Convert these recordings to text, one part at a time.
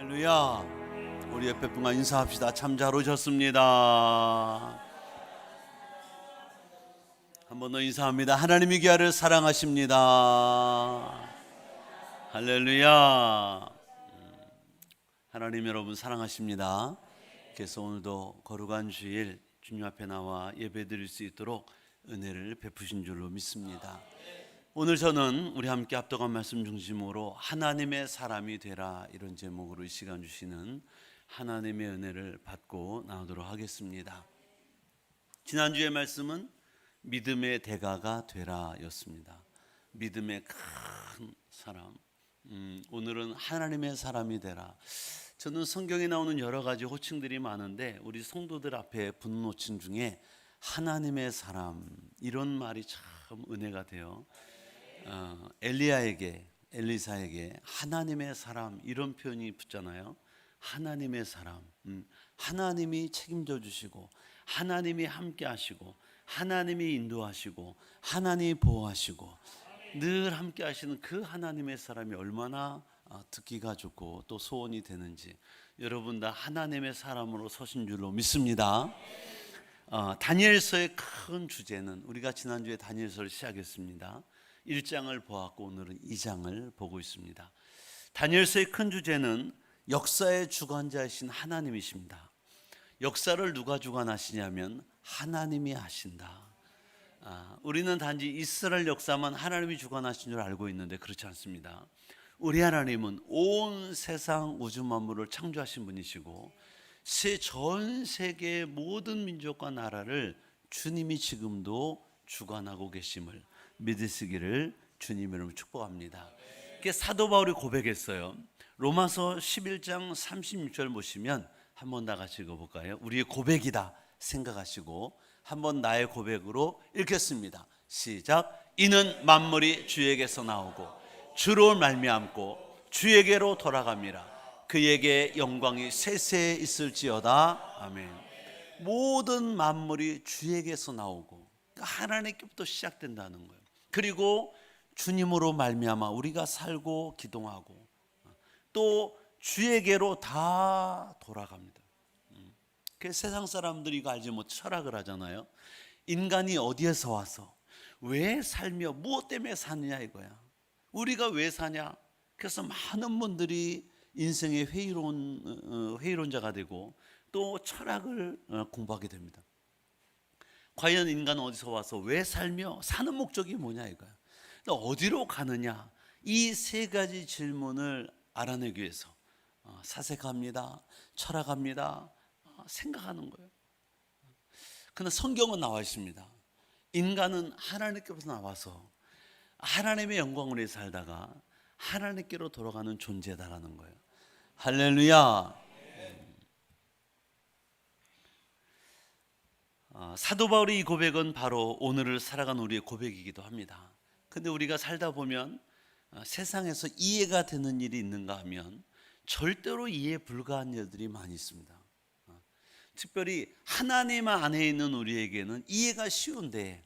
할렐루야. 우리 옆에 분과 인사합시다. 참 잘 오셨습니다. 한 번 더 인사합니다. 하나님이 귀하를 사랑하십니다. 할렐루야. 하나님 여러분 사랑하십니다. 그래서 오늘도 거룩한 주일 주님 앞에 나와 예배드릴 수 있도록 은혜를 베푸신 줄로 믿습니다. 오늘 저는 우리 함께 합독한 말씀 중심으로 하나님의 사람이 되라, 이런 제목으로 이 시간 주시는 하나님의 은혜를 받고 나오도록 하겠습니다. 지난주의 말씀은 믿음의 대가가 되라 였습니다. 믿음의 큰 사람. 오늘은 하나님의 사람이 되라. 저는 성경에 나오는 여러 가지 호칭들이 많은데 우리 성도들 앞에 붙는 호칭 중에 하나님의 사람, 이런 말이 참 은혜가 돼요. 엘리사에게 하나님의 사람, 이런 표현이 붙잖아요. 하나님의 사람. 하나님이 책임져 주시고, 하나님이 함께 하시고, 하나님이 인도하시고, 하나님이 보호하시고, 늘 함께 하시는 그 하나님의 사람이 얼마나 듣기가 좋고 또 소원이 되는지, 여러분 다 하나님의 사람으로 서신 줄로 믿습니다. 다니엘서의 큰 주제는, 우리가 지난주에 다니엘서를 시작했습니다. 1장을 보았고 오늘은 2장을 보고 있습니다. 다니엘서의 큰 주제는 역사의 주관자이신 하나님이십니다. 역사를 누가 주관하시냐면 하나님이 하신다. 우리는 단지 이스라엘 역사만 하나님이 주관하신 줄 알고 있는데 그렇지 않습니다. 우리 하나님은 온 세상 우주 만물을 창조하신 분이시고, 전 세계의 모든 민족과 나라를 주님이 지금도 주관하고 계심을 믿으시기를 주님 이름으로 축복합니다. 그게 사도 바울이 고백했어요. 로마서 11장 36절 보시면 한번 다 같이 읽어볼까요? 우리의 고백이다 생각하시고 한번 나의 고백으로 읽겠습니다. 시작. 이는 만물이 주에게서 나오고 주로 말미암고 주에게로 돌아갑니다. 그에게 영광이 세세에 있을지어다. 아멘. 모든 만물이 주에게서 나오고 하나님께부터 시작된다는 거예요. 그리고 주님으로 말미암아 우리가 살고 기동하고 또 주에게로 다 돌아갑니다. 그 세상 사람들이 이거 알지 못 철학을 하잖아요. 인간이 어디에서 와서 왜 살며 무엇 때문에 사느냐 이거야. 우리가 왜 사냐. 그래서 많은 분들이 인생의 회의론자가 되고 또 철학을 공부하게 됩니다. 과연 인간은 어디서 와서 왜 살며 사는 목적이 뭐냐 이거야. 어디로 가느냐, 이 세 가지 질문을 알아내기 위해서 사색합니다, 철학합니다, 생각하는 거예요. 그러나 성경은 나와 있습니다. 인간은 하나님께로부터 나와서 하나님의 영광을 위해 살다가 하나님께로 돌아가는 존재다라는 거예요. 할렐루야. 사도 바울의 이 고백은 바로 오늘을 살아가는 우리의 고백이기도 합니다. 근데 우리가 살다 보면 세상에서 이해가 되는 일이 있는가 하면 절대로 이해 불가한 일들이 많이 있습니다. 특별히 하나님 안에 있는 우리에게는 이해가 쉬운데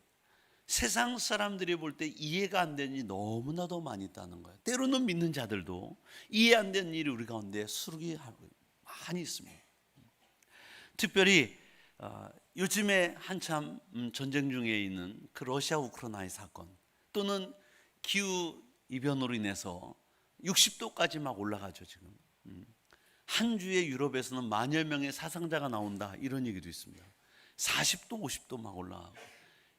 세상 사람들이 볼 때 이해가 안 되는 일이 너무나도 많이 있다는 거예요. 때로는 믿는 자들도 이해 안 되는 일이 우리 가운데 수룩이 많이 있습니다. 특별히 요즘에 한참 전쟁 중에 있는 그 러시아 우크라이나 사건, 또는 기후 이변으로 인해서 60도까지 막 올라가죠. 지금 한 주에 유럽에서는 만여 명의 사상자가 나온다, 이런 얘기도 있습니다. 40도 50도 막 올라가고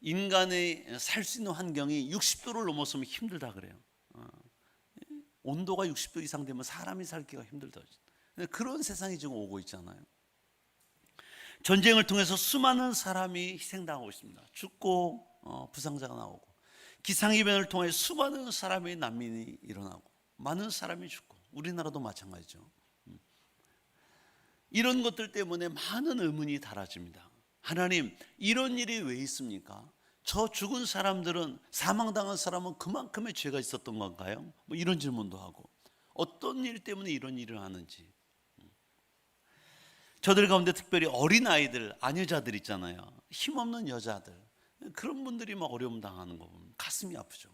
인간의 살 수 있는 환경이 60도를 넘어서면 힘들다 그래요. 온도가 60도 이상 되면 사람이 살기가 힘들다. 그런 세상이 지금 오고 있잖아요. 전쟁을 통해서 수많은 사람이 희생당하고 있습니다. 죽고 부상자가 나오고, 기상이변을 통해 수많은 사람의 난민이 일어나고 많은 사람이 죽고, 우리나라도 마찬가지죠. 이런 것들 때문에 많은 의문이 달아집니다. 하나님, 이런 일이 왜 있습니까? 저 죽은 사람들은, 사망당한 사람은 그만큼의 죄가 있었던 건가요? 뭐 이런 질문도 하고, 어떤 일 때문에 이런 일을 하는지. 저들 가운데 특별히 어린아이들, 아녀자들 있잖아요. 힘없는 여자들, 그런 분들이 막 어려움 당하는 거 보면 가슴이 아프죠.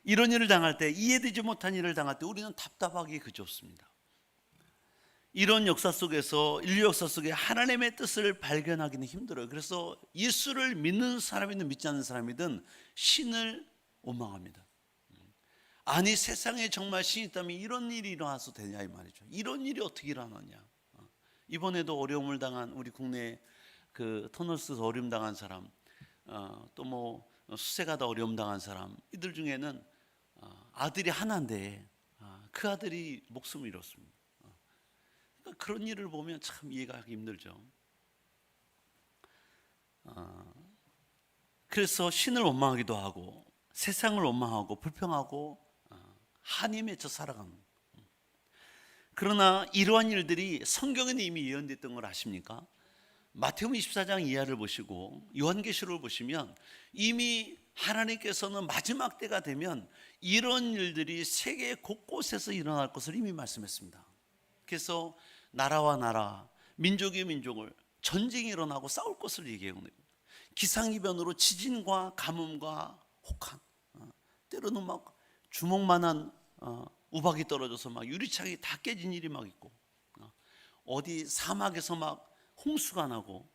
이런 일을 당할 때, 이해되지 못한 일을 당할 때 우리는 답답하기 그저 없습니다. 이런 역사 속에서, 인류 역사 속에 하나님의 뜻을 발견하기는 힘들어요. 그래서 예수를 믿는 사람이든 믿지 않는 사람이든 신을 원망합니다. 아니, 세상에 정말 신이 있다면 이런 일이 일어나서 되냐 이 말이죠. 이런 일이 어떻게 일어나냐. 이번에도 어려움을 당한 우리 국내 그 터널스에서 어려움 당한 사람, 또 뭐 수색하다 어려움 당한 사람, 이들 중에는 아들이 하나인데 그 아들이 목숨을 잃었습니다. 그러니까 그런 일을 보면 참 이해가 하기 힘들죠. 그래서 신을 원망하기도 하고 세상을 원망하고 불평하고 한이 맺혀 살아갑니다. 그러나 이러한 일들이 성경에는 이미 예언됐던 걸 아십니까? 마태복음 24장 이하를 보시고 요한계시록을 보시면 이미 하나님께서는 마지막 때가 되면 이런 일들이 세계 곳곳에서 일어날 것을 이미 말씀했습니다. 그래서 나라와 나라, 민족이 민족을 전쟁이 일어나고 싸울 것을 얘기해요. 기상이변으로 지진과 가뭄과 혹한, 때로는 막 주먹만한 우박이 떨어져서 막 유리창이 다 깨진 일이 막 있고, 어디 사막에서 막 홍수가 나고,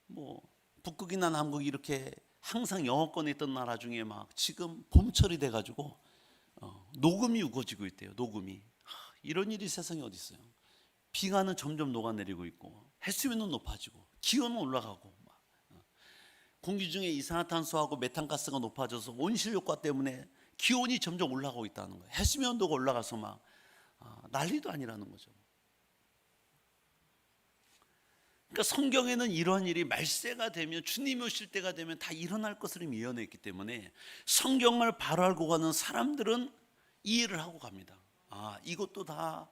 뭐 북극이나 남극이 이렇게 항상 영어권에 있던 나라 중에 막 지금 봄철이 돼가지고 녹음이 우거지고 있대요. 녹음이. 이런 일이 세상에 어디 있어요? 비가는 점점 녹아내리고 있고 해수면은 높아지고 기온은 올라가고, 공기 중에 이산화탄소하고 메탄가스가 높아져서 온실효과 때문에 기온이 점점 올라가고 있다는 거예요. 해수면 온도가 올라가서 막 난리도 아니라는 거죠. 그러니까 성경에는 이러한 일이 말세가 되면, 주님이 오실 때가 되면 다 일어날 것을 이미 예언했기 때문에 성경을 바로 알고 가는 사람들은 이해를 하고 갑니다. 이것도 다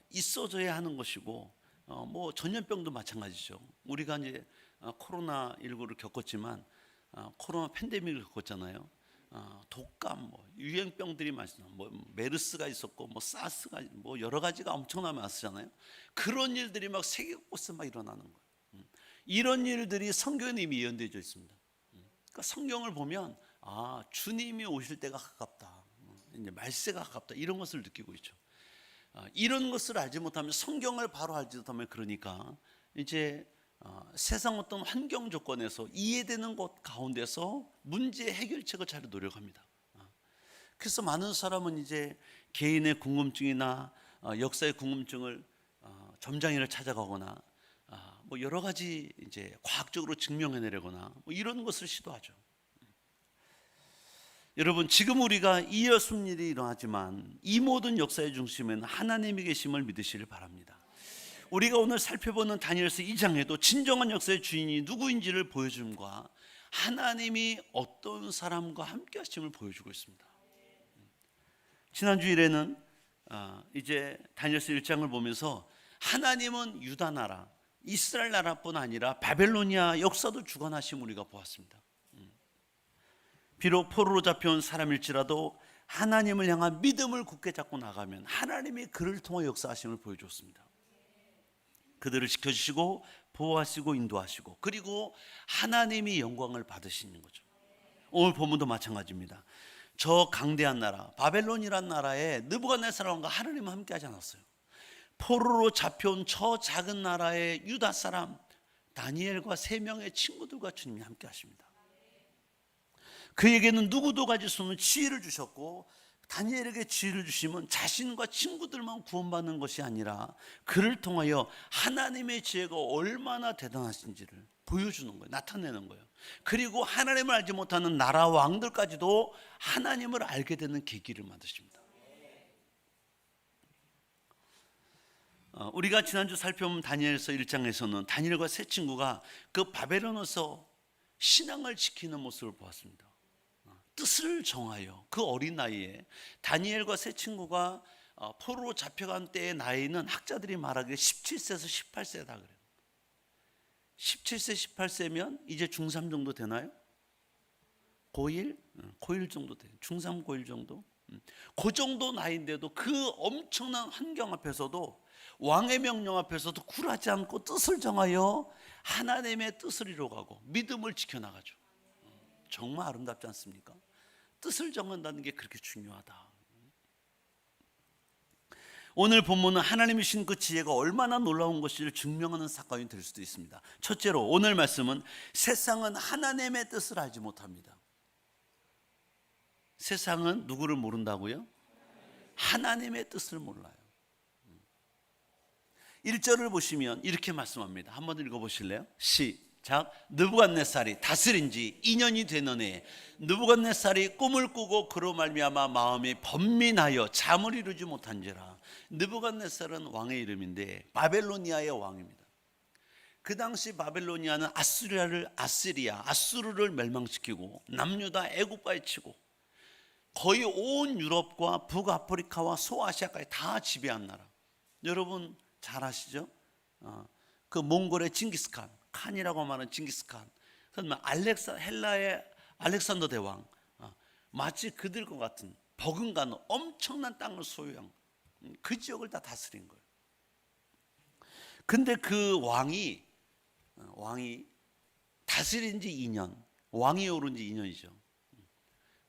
있어져야 하는 것이고, 뭐 전염병도 마찬가지죠. 우리가 이제 코로나19를 겪었지만 코로나 팬데믹을 겪었잖아요. 독감, 뭐 유행병들이 많습니다. 뭐 메르스가 있었고, 뭐 사스가, 뭐 여러 가지가 엄청나게 많았잖아요. 그런 일들이 막 세계 곳에서 막 일어나는 거예요. 이런 일들이 성경에 이미 예언되어 있습니다. 그러니까 성경을 보면 주님이 오실 때가 가깝다, 이제 말세가 가깝다, 이런 것을 느끼고 있죠. 이런 것을 알지 못하면, 성경을 바로 알지 못하면, 그러니까 이제 세상 어떤 환경 조건에서 이해되는 것 가운데서 문제 해결책을 찾으려 노력합니다. 그래서 많은 사람은 이제 개인의 궁금증이나 역사의 궁금증을 점장이를 찾아가거나 뭐 여러 가지 이제 과학적으로 증명해내려거나 뭐 이런 것을 시도하죠. 여러분, 지금 우리가 이어순 일이 일어나지만 이 모든 역사의 중심에는 하나님이 계심을 믿으시길 바랍니다. 우리가 오늘 살펴보는 다니엘서 2장에도 진정한 역사의 주인이 누구인지를 보여줌과 하나님이 어떤 사람과 함께 하심을 보여주고 있습니다. 지난 주일에는 이제 다니엘서 1장을 보면서 하나님은 유다 나라, 이스라엘 나라뿐 아니라 바벨로니아 역사도 주관하심 우리가 보았습니다. 비록 포로로 잡혀온 사람일지라도 하나님을 향한 믿음을 굳게 잡고 나가면 하나님이 그를 통해 역사하심을 보여줬습니다. 그들을 지켜주시고 보호하시고 인도하시고, 그리고 하나님이 영광을 받으시는 거죠. 오늘 본문도 마찬가지입니다. 저 강대한 나라 바벨론이란 나라에 느부갓네살 왕과 하나님은 함께 하지 않았어요. 포로로 잡혀온 저 작은 나라의 유다 사람 다니엘과 3명의 친구들과 주님이 함께 하십니다. 그에게는 누구도 가질 수 없는 지혜를 주셨고, 다니엘에게 지혜를 주시면 자신과 친구들만 구원받는 것이 아니라 그를 통하여 하나님의 지혜가 얼마나 대단하신지를 보여주는 거예요. 나타내는 거예요. 그리고 하나님을 알지 못하는 나라 왕들까지도 하나님을 알게 되는 계기를 만드십니다. 우리가 지난주 살펴본 다니엘서 1장에서는 다니엘과 세 친구가 그 바벨론에서 신앙을 지키는 모습을 보았습니다. 뜻을 정하여 그 어린 나이에 다니엘과 세 친구가 포로로 잡혀간 때의 나이는 학자들이 말하기에 17세에서 18세다 그래요. 17세 18세면 이제 중3 정도 되나요? 고1? 고1 정도 돼요. 중3 고1 정도? 그 정도 나이인데도 그 엄청난 환경 앞에서도, 왕의 명령 앞에서도 굴하지 않고 뜻을 정하여 하나님의 뜻을 이루어가고 믿음을 지켜나가죠. 정말 아름답지 않습니까? 뜻을 정한다는 게 그렇게 중요하다. 오늘 본문은 하나님이 주신 그 지혜가 얼마나 놀라운 것인지를 증명하는 사건이 될 수도 있습니다. 첫째로 오늘 말씀은 세상은 하나님의 뜻을 알지 못합니다. 세상은 누구를 모른다고요? 하나님의 뜻을 몰라요. 1절을 보시면 이렇게 말씀합니다. 한번 읽어보실래요? 시작. 느부갓네살이 다스린 지 2년이 되는 해에 느부갓네살이 꿈을 꾸고 그로 말미암아 마음이 번민하여 잠을 이루지 못한지라. 느부갓네살은 왕의 이름인데 바벨로니아의 왕입니다. 그 당시 바벨로니아는 아수르를 멸망시키고 남유다 애국까지 치고 거의 온 유럽과 북아프리카와 소아시아까지 다 지배한 나라. 여러분 잘 아시죠? 그 몽골의 징기스칸, 칸이라고 말하는 징기스칸, 헬라의 알렉산더 대왕, 마치 그들과 같은 버금가는 엄청난 땅을 소유한 그 지역을 다 다스린 거예요. 근데 그 왕이 다스린 지 2년, 왕이 오른 지 2년이죠.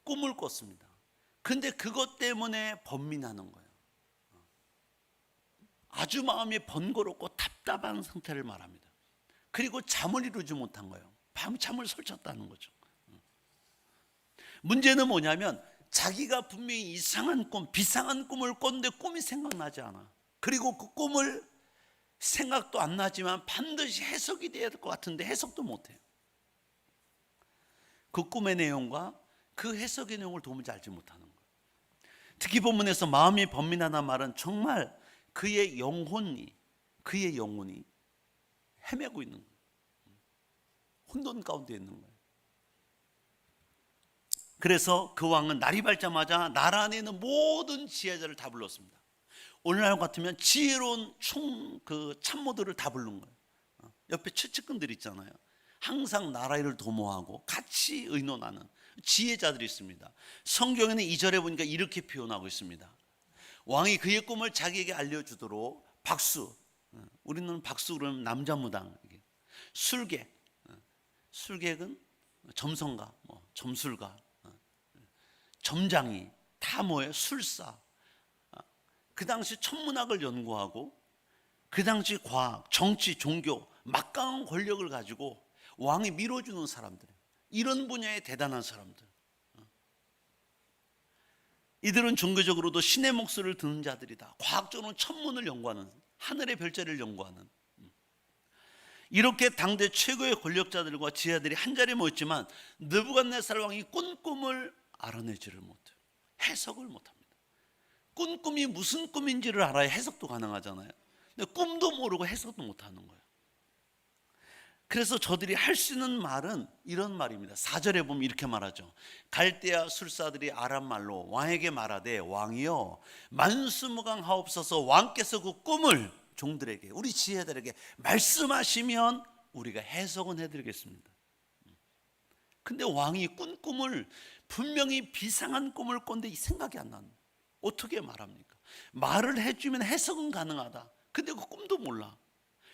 꿈을 꿨습니다. 근데 그것 때문에 번민하는 거예요. 아주 마음이 번거롭고 답답한 상태를 말합니다. 그리고 잠을 이루지 못한 거예요. 밤잠을 설쳤다는 거죠. 문제는 뭐냐면 자기가 분명히 이상한 꿈, 비상한 꿈을 꿨는데 꿈이 생각나지 않아. 그리고 그 꿈을 생각도 안 나지만 반드시 해석이 돼야 될 것 같은데 해석도 못해요. 그 꿈의 내용과 그 해석의 내용을 도무지 알지 못하는 거예요. 특히 본문에서 마음이 번민하다는 말은 정말 그의 영혼이 헤매고 있는 거예요. 혼돈 가운데 있는 거예요. 그래서 그 왕은 날이 밝자마자 나라 안에 있는 모든 지혜자를 다 불렀습니다. 오늘날 같으면 지혜로운 참모들을 다 부른 거예요. 옆에 최측근들 있잖아요. 항상 나라 일을 도모하고 같이 의논하는 지혜자들이 있습니다. 성경에는 2절에 보니까 이렇게 표현하고 있습니다. 왕이 그의 꿈을 자기에게 알려주도록 박수, 우리는 박수 그러면 남자 무당, 술객은 점성가, 점술가, 점장이 다 뭐예요? 술사. 그 당시 천문학을 연구하고 그 당시 과학, 정치, 종교, 막강한 권력을 가지고 왕이 밀어주는 사람들, 이런 분야의 대단한 사람들. 이들은 종교적으로도 신의 목소리를 듣는 자들이다. 과학적으로는 천문을 연구하는, 하늘의 별자리를 연구하는, 이렇게 당대 최고의 권력자들과 지혜들이 한자리에 모였지만 느부갓네살 왕이 꾼 꿈을 알아내지를 못해요. 해석을 못합니다. 꾼 꿈이 무슨 꿈인지를 알아야 해석도 가능하잖아요. 근데 꿈도 모르고 해석도 못하는 거예요. 그래서 저들이 할 수 있는 말은 이런 말입니다. 4절에 보면 이렇게 말하죠. 갈대아 술사들이 아람 말로 왕에게 말하되 왕이여 만수무강하옵소서. 왕께서 그 꿈을 종들에게, 우리 지혜들에게 말씀하시면 우리가 해석은 해드리겠습니다. 근데 왕이 꾼 꿈을, 분명히 비상한 꿈을 꿨는데 생각이 안 나는, 어떻게 말합니까? 말을 해주면 해석은 가능하다. 근데 그 꿈도 몰라.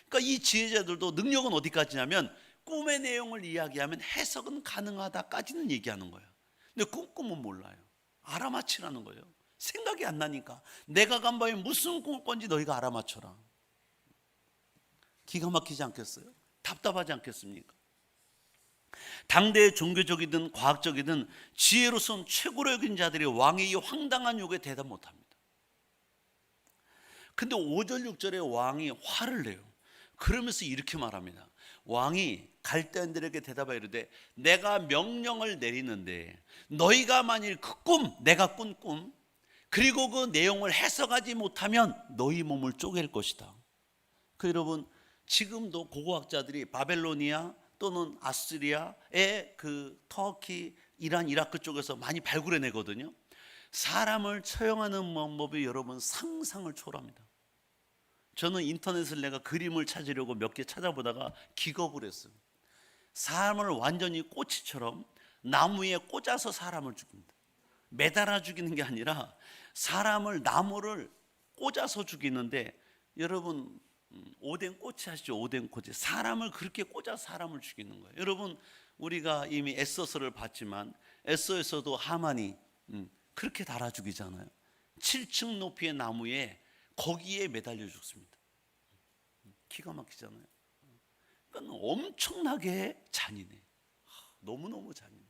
그러니까 이 지혜자들도 능력은 어디까지냐면 꿈의 내용을 이야기하면 해석은 가능하다까지는 얘기하는 거예요. 근데 꿈은 몰라요. 알아맞히라는 거예요. 생각이 안 나니까 내가 간 밤에 무슨 꿈을 꿨는지 너희가 알아맞혀라. 기가 막히지 않겠어요? 답답하지 않겠습니까? 당대의 종교적이든 과학적이든 지혜로선 최고로 여긴 자들이 왕의 이 황당한 요구에 대답 못합니다. 근데 5절 6절에 왕이 화를 내요. 그러면서 이렇게 말합니다. 왕이 갈대인들에게 대답하여 이르되 내가 명령을 내리는데 너희가 만일 그 꿈, 내가 꾼 꿈, 그리고 그 내용을 해석하지 못하면 너희 몸을 쪼갤 것이다. 여러분, 지금도 고고학자들이 바벨로니아 또는 아수리아의 그 터키, 이란, 이라크 쪽에서 많이 발굴해내거든요. 사람을 처형하는 방법이 여러분 상상을 초월합니다. 저는 인터넷을 내가 그림을 찾으려고 몇 개 찾아보다가 기겁을 했어요. 사람을 완전히 꼬치처럼 나무에 꽂아서 사람을 죽입니다. 매달아 죽이는 게 아니라 사람을, 나무를 꽂아서 죽이는데, 여러분 오뎅 꼬치 아시죠? 오뎅 꼬치. 사람을 그렇게 꽂아서 사람을 죽이는 거예요. 여러분, 우리가 이미 에서서를 봤지만 에서에서도 하만이 그렇게 달아 죽이잖아요. 7층 높이의 나무에 거기에 매달려 죽습니다. 기가 막히잖아요. 그러니까 엄청나게 잔인해. 너무너무 잔인해.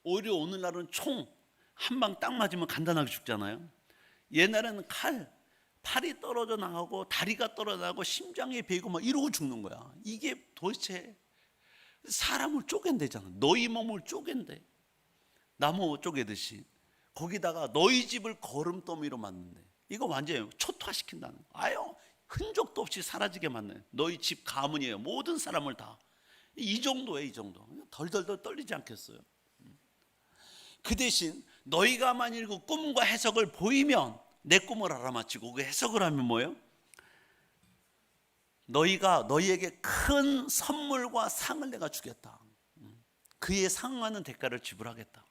오히려 오늘날은 총 한 방 딱 맞으면 간단하게 죽잖아요. 옛날에는 팔이 떨어져 나가고 다리가 떨어져 나가고 심장에 베이고 막 이러고 죽는 거야. 이게 도대체 사람을 쪼갠대잖아. 너희 몸을 쪼갠대. 나무 쪼개듯이. 거기다가 너희 집을 거름더미로 만든대. 이거 완전히 초토화시킨다는 거. 아유, 흔적도 없이 사라지게 만드네. 너희 집 가문이에요. 모든 사람을 다. 이 정도예요, 이 정도. 덜덜덜 떨리지 않겠어요? 그 대신 너희가 만일 그 꿈과 해석을 보이면 내 꿈을 알아맞히고 그 해석을 하면 뭐예요? 너희에게 큰 선물과 상을 내가 주겠다. 그에 상응하는 대가를 지불하겠다.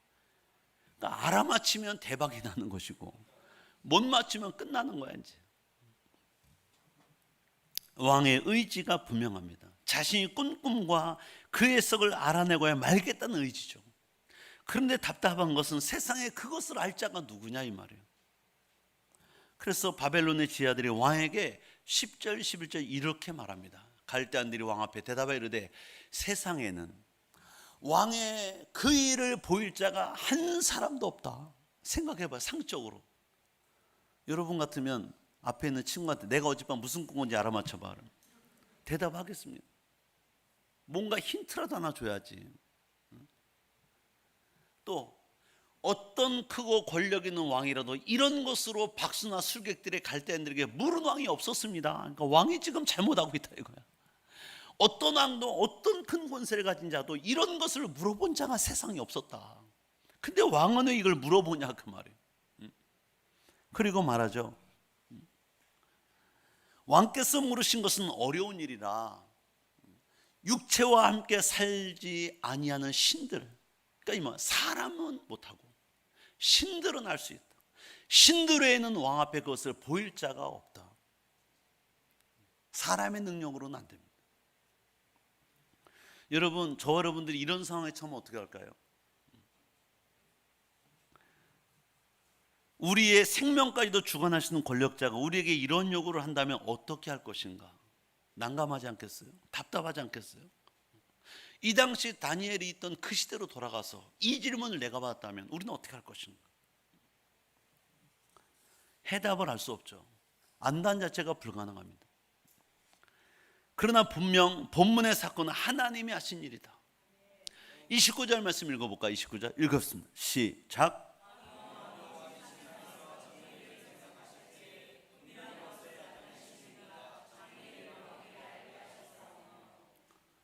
그러니까 알아맞히면 대박이 나는 것이고 못 맞추면 끝나는 거야 이제. 왕의 의지가 분명합니다. 자신이 꾼 꿈과 그 해석을 알아내고야 말겠다는 의지죠. 그런데 답답한 것은 세상에 그것을 알 자가 누구냐 이 말이에요. 그래서 바벨론의 지하들이 왕에게 10절 11절 이렇게 말합니다. 갈대아인들이 왕 앞에 대답하여 이르되 세상에는 왕의 그 일을 보일 자가 한 사람도 없다. 생각해봐요. 상적으로 여러분 같으면 앞에 있는 친구한테 내가 어젯밤 무슨 꿈 꾼지 알아맞혀봐. 대답하겠습니다. 뭔가 힌트라도 하나 줘야지. 또 어떤 크고 권력 있는 왕이라도 이런 것으로 박수나 술객들의 갈대인들에게 물은 왕이 없었습니다. 그러니까 왕이 지금 잘못하고 있다 이거야. 어떤 왕도 어떤 큰 권세를 가진 자도 이런 것을 물어본 자가 세상에 없었다. 근데 왕은 왜 이걸 물어보냐 그 말이에요. 그리고 말하죠. 왕께서 물으신 것은 어려운 일이라 육체와 함께 살지 아니하는 신들. 그러니까 사람은 못하고 신들은 할 수 있다. 신들 외에는 왕 앞에 그것을 보일 자가 없다. 사람의 능력으로는 안 됩니다. 여러분, 저와 여러분들이 이런 상황에 처하면 어떻게 할까요? 우리의 생명까지도 주관하시는 권력자가 우리에게 이런 요구를 한다면 어떻게 할 것인가? 난감하지 않겠어요? 답답하지 않겠어요? 이 당시 다니엘이 있던 그 시대로 돌아가서 이 질문을 내가 받았다면 우리는 어떻게 할 것인가? 해답을 알 수 없죠. 안다는 자체가 불가능합니다. 그러나 분명 본문의 사건은 하나님이 하신 일이다. 29절 말씀 읽어볼까요? 29절 읽었습니다. 시작.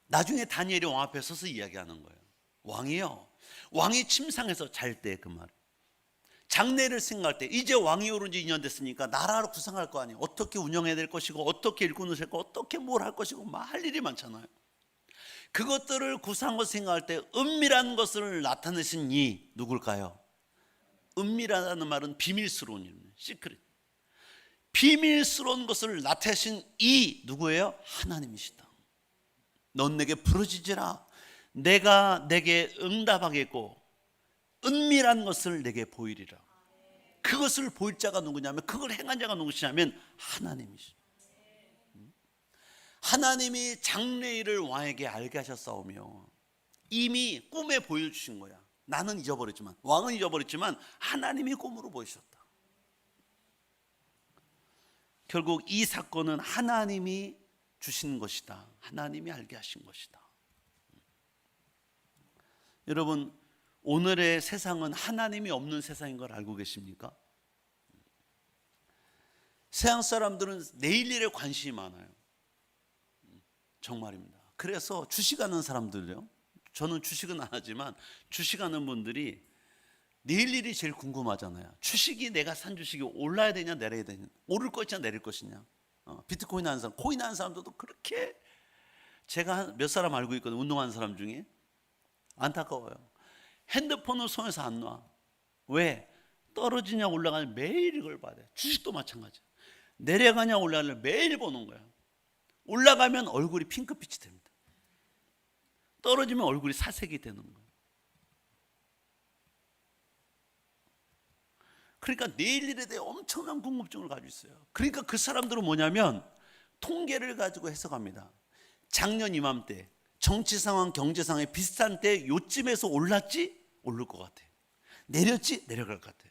나중에 다니엘이 왕 앞에 서서 이야기하는 거예요. 왕이요, 왕이 침상에서 잘 때 그 말, 장래를 생각할 때 이제 왕이 오른 지 2년 됐으니까 나라를 구상할 거 아니에요. 어떻게 운영해야 될 것이고 어떻게 일꾼을 셀 거, 어떻게 뭘 할 것이고 막 할 일이 많잖아요. 그것들을 구상하고 생각할 때 은밀한 것을 나타내신 이 누굴까요? 은밀하다는 말은 비밀스러운 일입니다. 시크릿. 비밀스러운 것을 나타내신 이 누구예요? 하나님이시다. 넌 내게 부르짖으라. 내가 내게 응답하겠고 은밀한 것을 내게 보이리라. 그것을 보일 자가 누구냐면, 그걸 행한 자가 누구시냐면 하나님이시죠. 하나님이 장래일을 왕에게 알게 하셨사오며 이미 꿈에 보여주신 거야. 나는 잊어버렸지만, 왕은 잊어버렸지만 하나님이 꿈으로 보이셨다. 결국 이 사건은 하나님이 주신 것이다. 하나님이 알게 하신 것이다. 여러분, 오늘의 세상은 하나님이 없는 세상인 걸 알고 계십니까? 세상 사람들은 내일 일에 관심이 많아요. 정말입니다. 그래서 주식하는 사람들요, 저는 주식은 안 하지만 주식하는 분들이 내일 일이 제일 궁금하잖아요. 주식이, 내가 산 주식이 올라야 되냐 내려야 되냐, 오를 것이냐 내릴 것이냐. 비트코인 하는 사람, 코인 하는 사람들도 그렇게, 제가 몇 사람 알고 있거든요. 운동하는 사람 중에. 안타까워요. 핸드폰을 손에서 안 놔. 왜? 떨어지냐 올라가냐 매일 이걸 봐야 돼. 주식도 마찬가지. 내려가냐 올라가냐 매일 보는 거야. 올라가면 얼굴이 핑크빛이 됩니다. 떨어지면 얼굴이 사색이 되는 거예요. 그러니까 내일 일에 대해 엄청난 궁금증을 가지고 있어요. 그러니까 그 사람들은 뭐냐면 통계를 가지고 해석합니다. 작년 이맘때 정치 상황, 경제 상황이 비슷한 때 요쯤에서 올랐지? 오를 것 같아. 내렸지? 내려갈 것 같아.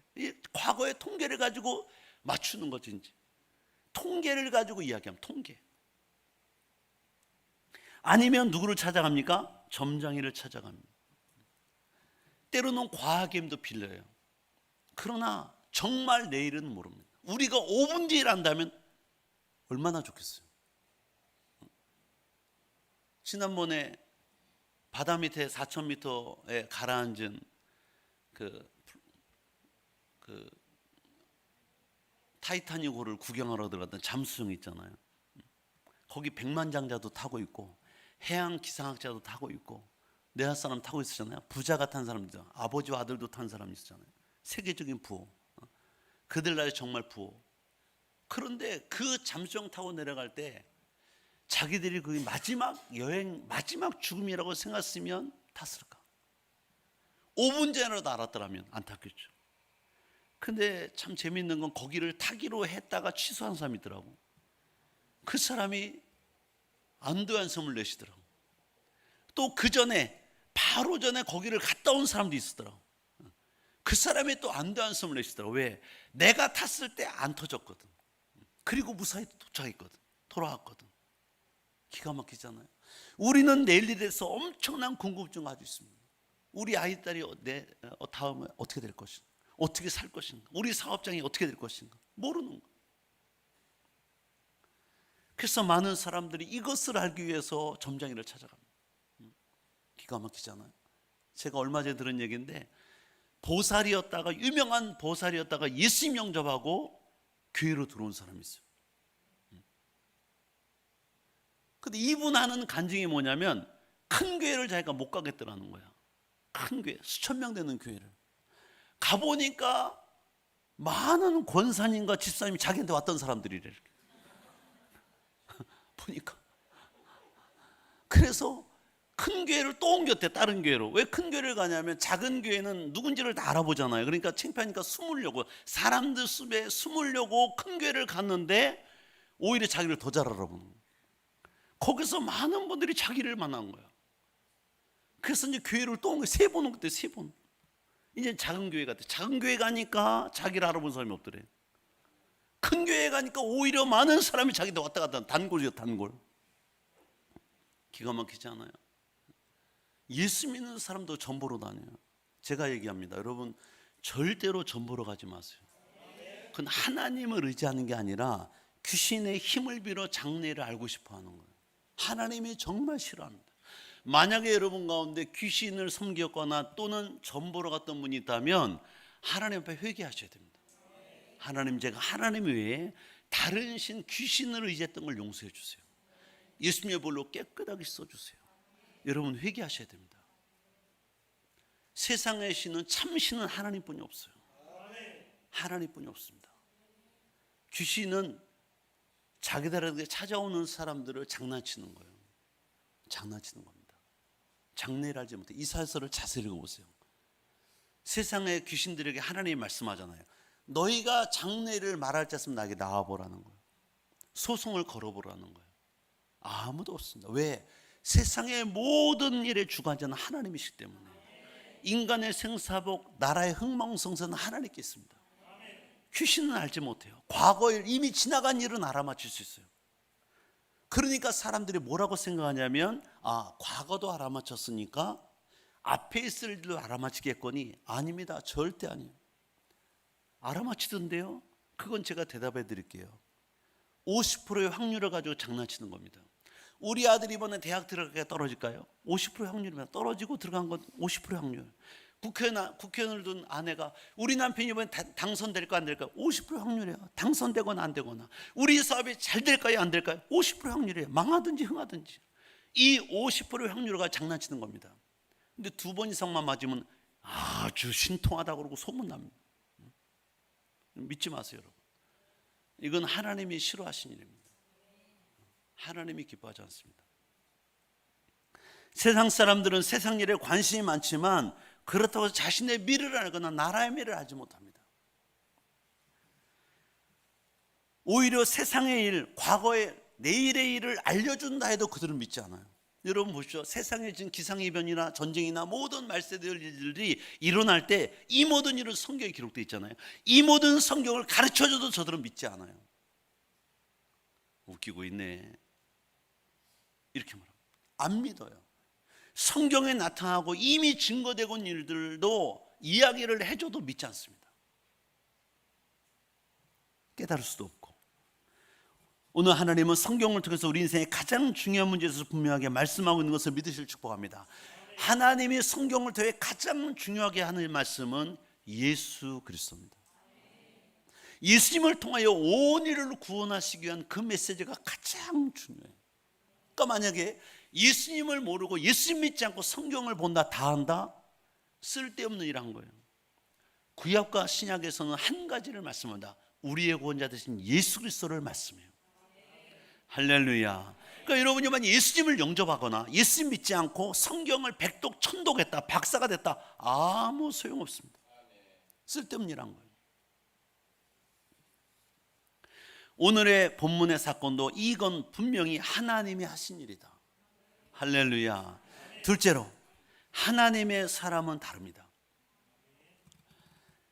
과거의 통계를 가지고 맞추는 거지. 이제 통계를 가지고 이야기하면 통계. 아니면 누구를 찾아갑니까? 점장이를 찾아갑니다. 때로는 과학의 힘도 빌려요. 그러나 정말 내일은 모릅니다. 우리가 5분 뒤에 일한다면 얼마나 좋겠어요. 지난번에 바다 밑에 4,000m에 가라앉은 그 타이타닉호를 구경하러 들어갔던 잠수정 있잖아요. 거기 백만장자도 타고 있고 해양 기상학자도 타고 있고 내한 사람 타고 있었잖아요. 부자가 탄 사람이죠. 아버지와 아들도 탄 사람이 있었잖아요. 세계적인 부호. 그들 나라의 정말 부호. 그런데 그 잠수정 타고 내려갈 때 자기들이 그 마지막 여행, 마지막 죽음이라고 생각했으면 탔을까? 5분 전이라도 알았더라면 안 탔겠죠. 근데 참 재밌는 건 거기를 타기로 했다가 취소한 사람이 있더라고. 그 사람이 안도의 한숨을 내쉬더라고. 또 그 전에 바로 전에 거기를 갔다 온 사람도 있었더라고. 그 사람이 또 안도의 한숨을 내쉬더라고. 왜? 내가 탔을 때 안 터졌거든. 그리고 무사히 도착했거든. 돌아왔거든. 기가 막히잖아요. 우리는 내일 일에 대해서 엄청난 궁금증을 가지고 있습니다. 우리 아이 딸이 다음에 어떻게 될 것인가? 어떻게 살 것인가? 우리 사업장이 어떻게 될 것인가? 모르는 거예요. 그래서 많은 사람들이 이것을 알기 위해서 점장이를 찾아갑니다. 기가 막히잖아요. 제가 얼마 전에 들은 얘기인데 보살이었다가 유명한 보살이었다가 예수님 영접하고 교회로 들어온 사람이 있어요. 근데 이분 하는 간증이 뭐냐면 큰 교회를 자기가 못 가겠더라는 거야. 큰 교회, 수천 명 되는 교회를 가보니까 많은 권사님과 집사님이 자기한테 왔던 사람들이래. 보니까 그래서 큰 교회를 또 옮겼대. 다른 교회로. 왜 큰 교회를 가냐면 작은 교회는 누군지를 다 알아보잖아요. 그러니까 창피하니까 숨으려고, 사람들 숲에 숨으려고 큰 교회를 갔는데 오히려 자기를 더 잘 알아보는 거예요. 거기서 많은 분들이 자기를 만난 거야. 그래서 이제 교회를 또 온 거예요. 3번 온 그때 3번. 이제 작은 교회 같아. 작은 교회 가니까 자기를 알아본 사람이 없더래. 큰 교회 가니까 오히려 많은 사람이 자기한테 왔다 갔다. 단골이요, 단골. 기가 막히지 않아요? 예수 믿는 사람도 전 보러 다녀요. 제가 얘기합니다. 여러분 절대로 전 보러 가지 마세요. 그건 하나님을 의지하는 게 아니라 귀신의 힘을 빌어 장래를 알고 싶어 하는 거예요. 하나님이 정말 싫어합니다. 만약에 여러분 가운데 귀신을 섬겼거나 또는 전 보러 갔던 분이 있다면 하나님 앞에 회개하셔야 됩니다. 하나님, 제가 하나님 외에 다른 신, 귀신을 의지했던 걸 용서해 주세요. 예수님의 볼로 깨끗하게 씻어주세요. 여러분 회개하셔야 됩니다. 세상의 신은 참 신은 하나님뿐이 없어요. 하나님뿐이 없습니다. 귀신은 자기들에게 찾아오는 사람들을 장난치는 거예요. 장난치는 겁니다. 장래를 알지 못해. 이사야서를 자세히 읽어보세요. 세상의 귀신들에게 하나님이 말씀하잖아요. 너희가 장래를 말할 자였으면 나에게 나와보라는 거예요. 소송을 걸어보라는 거예요. 아무도 없습니다. 왜? 세상의 모든 일의 주관자는 하나님이시기 때문에. 인간의 생사복, 나라의 흥망성쇠는 하나님께 있습니다. 귀신은 알지 못해요. 과거에 이미 지나간 일은 알아맞힐 수 있어요. 그러니까 사람들이 뭐라고 생각하냐면 과거도 알아맞혔으니까 앞에 있을 일도 알아맞히겠거니. 아닙니다. 절대 아니에요. 알아맞히던데요. 그건 제가 대답해 드릴게요. 50%의 확률을 가지고 장난치는 겁니다. 우리 아들이 이번에 대학 들어가게 떨어질까요? 50% 확률이면 떨어지고 들어간 건 50% 확률. 국회의원을 둔 아내가 우리 남편이 이번에 당선될까 안 될까? 50% 확률이에요. 당선되거나 안 되거나. 우리 사업이 잘 될까요 안 될까요? 50% 확률이에요. 망하든지 흥하든지. 이 50%의 확률을 가지고 장난치는 겁니다. 근데 2번 이상만 맞으면 아주 신통하다고 그러고 소문납니다. 믿지 마세요, 여러분. 이건 하나님이 싫어하신 일입니다. 하나님이 기뻐하지 않습니다. 세상 사람들은 세상 일에 관심이 많지만 그렇다고 자신의 미래를 알거나 나라의 미래를 알지 못합니다. 오히려 세상의 일, 과거의 내일의 일을 알려준다 해도 그들은 믿지 않아요. 여러분 보십시오. 세상에 지금 기상이변이나 전쟁이나 모든 말세들이 일어날 때 이 모든 일은 성경에 기록되어 있잖아요. 이 모든 성경을 가르쳐줘도 저들은 믿지 않아요. 웃기고 있네. 이렇게 말합니다. 안 믿어요. 성경에 나타나고 이미 증거되고 있는 일들도 이야기를 해줘도 믿지 않습니다. 깨달을 수도 없고. 오늘 하나님은 성경을 통해서 우리 인생의 가장 중요한 문제에 대해서 분명하게 말씀하고 있는 것을 믿으실 축복합니다. 하나님이 성경을 통해 가장 중요하게 하는 말씀은 예수 그리스도입니다. 예수님을 통하여 온 인류를 구원하시기 위한 그 메시지가 가장 중요해요. 그러니까 만약에 예수님을 모르고 예수님 믿지 않고 성경을 본다, 다 한다? 쓸데없는 일 한 거예요. 구약과 신약에서는 한 가지를 말씀한다. 우리의 구원자 되신 예수 그리스도를 말씀해요. 할렐루야. 그러니까 여러분이 만약 예수님을 영접하거나 예수님 믿지 않고 성경을 백독 천독했다, 박사가 됐다, 아무 소용없습니다. 쓸데없는 일 한 거예요. 오늘의 본문의 사건도 이건 분명히 하나님이 하신 일이다. 할렐루야. 둘째로, 하나님의 사람은 다릅니다.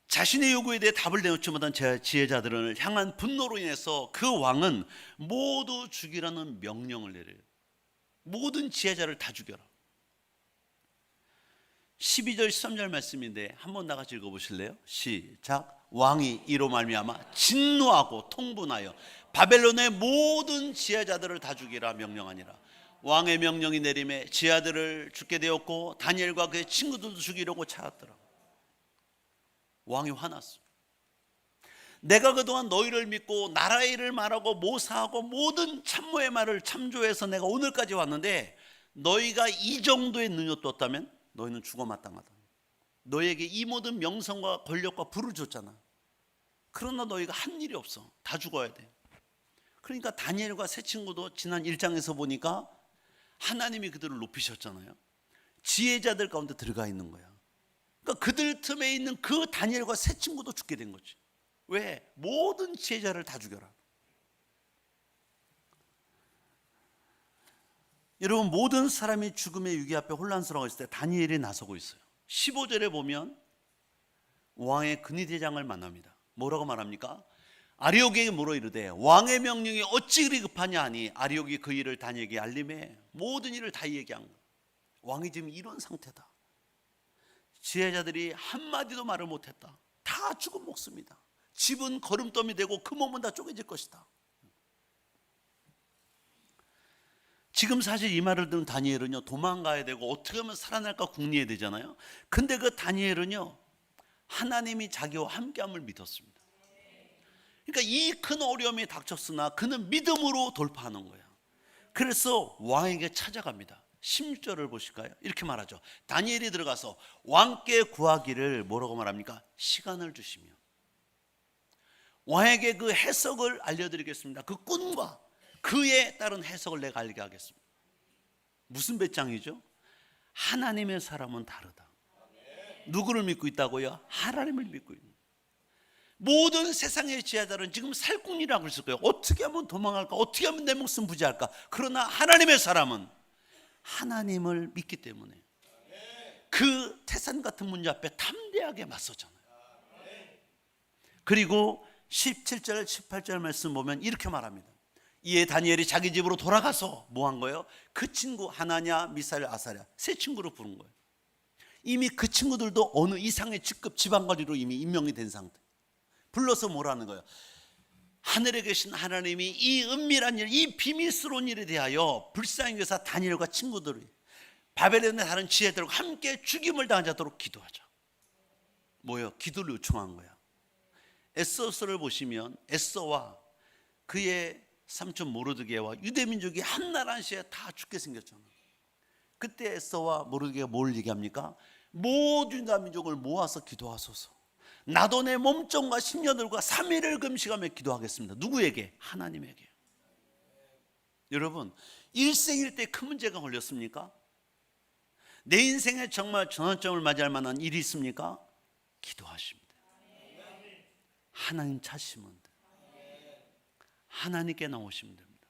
자신의 요구에 대해 답을 내놓지 못한 지혜자들을 향한 분노로 인해서 그 왕은 모두 죽이라는 명령을 내려요. 모든 지혜자를 다 죽여라. 12절 13절 말씀인데 한번 나같이 읽어보실래요? 시작. 왕이 이로 말미암아 진노하고 통분하여 바벨론의 모든 지혜자들을 다 죽이라 명령하니라. 왕의 명령이 내림에 지혜자들을 죽게 되었고 다니엘과 그의 친구들도 죽이려고 찾았더라. 왕이 화났어. 내가 그동안 너희를 믿고 나라의 일을 말하고 모사하고 모든 참모의 말을 참조해서 내가 오늘까지 왔는데 너희가 이 정도의 능력 뒀다면 너희는 죽어 마땅하다. 너희에게 이 모든 명성과 권력과 부를 줬잖아. 그러나 너희가 한 일이 없어. 다 죽어야 돼. 그러니까 다니엘과 세 친구도 지난 1장에서 보니까 하나님이 그들을 높이셨잖아요. 지혜자들 가운데 들어가 있는 거야. 그러니까 그들 틈에 있는 그 다니엘과 세 친구도 죽게 된 거지. 왜? 모든 지혜자를 다 죽여라. 여러분, 모든 사람이 죽음의 위기 앞에 혼란스러워했을 때 다니엘이 나서고 있어요. 15절에 보면 왕의 근위대장을 만납니다. 뭐라고 말합니까? 아리옥에게 물어 이르되 왕의 명령이 어찌 그리 급하냐 하니 아리옥이 그 일을 다니엘에게 알림해 모든 일을 다 얘기한 거예요. 왕이 지금 이런 상태다. 지혜자들이 한마디도 말을 못했다. 다 죽은 목숨이다. 집은 거름더미 되고 그 몸은 다 쪼개질 것이다. 지금 사실 이 말을 들은 다니엘은요, 도망가야 되고 어떻게 하면 살아날까 궁리해야 되잖아요. 근데 그 다니엘은요, 하나님이 자기와 함께함을 믿었습니다. 그러니까 이 큰 어려움이 닥쳤으나 그는 믿음으로 돌파하는 거예요. 그래서 왕에게 찾아갑니다. 16절을 보실까요? 이렇게 말하죠. 다니엘이 들어가서 왕께 구하기를 뭐라고 말합니까? 시간을 주시며 왕에게 그 해석을 알려드리겠습니다. 그 꿈과 그에 따른 해석을 내가 알게 하겠습니다. 무슨 배짱이죠? 하나님의 사람은 다르다. 누구를 믿고 있다고요? 하나님을 믿고 있는 거예요. 모든 세상의 지혜자들은 지금 살궁리라고 했을 거예요. 어떻게 하면 도망갈까? 어떻게 하면 내 목숨 부지할까? 그러나 하나님의 사람은 하나님을 믿기 때문에 그 태산 같은 문제 앞에 담대하게 맞서잖아요. 그리고 17절 18절 말씀 보면 이렇게 말합니다. 이에 다니엘이 자기 집으로 돌아가서 뭐 한 거예요? 그 친구 하나냐 미사엘 아사랴 세 친구를 부른 거예요. 이미 그 친구들도 어느 이상의 직급 지방관리로 이미 임명이 된 상태. 불러서 뭐라는 거예요? 하늘에 계신 하나님이 이 은밀한 일, 이 비밀스러운 일에 대하여 불쌍히 여사 다니엘과 친구들이 바벨론의 다른 지혜들과 함께 죽임을 당하지 않도록 기도하자. 뭐예요? 기도를 요청한 거야. 에서서를 보시면 에서와 그의 삼촌 모르드게와 유대민족이 한나라 시에 다 죽게 생겼잖아요. 그때 에서와 모르드게가 뭘 얘기합니까? 모든 유다 민족을 모아서 기도하소서. 나도 내 몸종과 신녀들과 3일을 금식하며 기도하겠습니다. 누구에게? 하나님에게. 여러분, 일생일 때 큰 문제가 걸렸습니까? 내 인생에 정말 전환점을 맞이할 만한 일이 있습니까? 기도하십니다. 하나님 찾으시면 돼. 하나님께 나오시면 됩니다.